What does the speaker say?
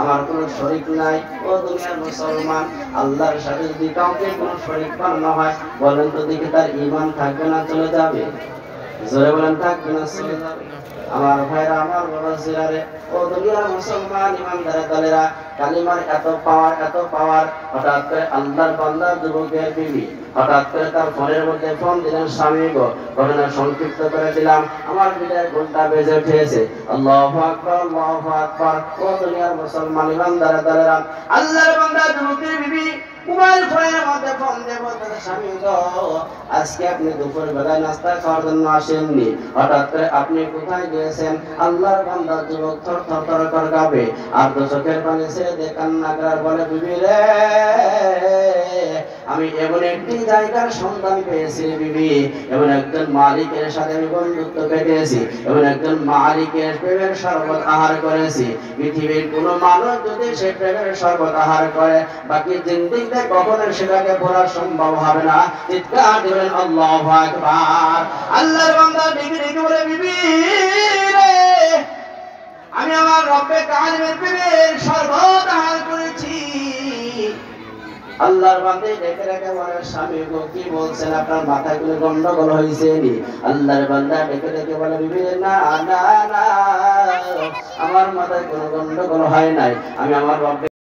আমার কোনো শরীক নাই। ও দুনিয়ার মুসলমান, আল্লাহর সাথে যদি কাউকে কোনো শরীক বানানো হয়, বলেন তো দেখি তার ঈমান থাকবে না চলে যাবে? জোরে বলেন, থাকবে না চলে যাবে? আমার ভাইরা, আমার বড় জিরারে, ও দুনিয়ার মুসলমান ইমানদারের দলেরা, কালিমার এত পাওয়ার, এত পাওয়ার। হঠাৎ করে আল্লাহর বান্দা যুবকের বিবি হঠাৎ করে তার ফোনের মধ্যে ফোন দিলেন, স্বামী গো, ঘটনা সংক্ষিপ্ত করে দিলাম, আমার বিদায় ঘন্টা বেজে উঠেছে। আল্লাহু আকবার, আল্লাহু আকবার। ও দুনিয়ার মুসলমান ইমানদারের দলেরা, আল্লাহর বান্দা যুবকের বিবি মোবাইল ফোনের মধ্যে ফোন দিয়ে বলতেছে, স্বামী গো, আজকে আপনি দুপুর বেলায় নাস্তা খাওয়ার জন্য আসেননি, হঠাৎ করে আপনি কোথায় গিয়েছেন? আল্লাহর বান্দা যুবক থর থর থর করে কাঁপে, আর দু চোখের পানি ছেড়ে দিয়ে কান্না করে বলে, বিবি রে, আমি এমন একটি জায়গার সন্ধান পেয়েছি বিবি, এমন একজন মালিকের সাথে আমি বন্ধুত্ব পেয়েছি, এমন একজন মালিকের প্রেমের শরবত আহার করেছি। পৃথিবীর কোন মানুষ যদি সে প্রেমের শরবত আহার করে, বাকি জিন্দেগিতে কখনো সেটাকে ভোলা সম্ভব হবে না। চিৎকার দিবেন আল্লাহু আকবার। আল্লাহর বান্দা ডেকে ডেকে বলে, বিবি রে, আমি আমার রব্বে কারিমের প্রেমের শরবত আহার করেছি। আল্লাহর বান্দা ডেকে ডেকে বলে, স্বামী গো, কি বলছেন? আপনার মাথায় কোনো গন্ডগোল হয়েছে নি? আল্লাহর বান্দা ডেকে ডেকে বলে, বিবি না না না, আমার মাথায় কোনো গন্ডগোল হয় নাই, আমি আমার রব্বে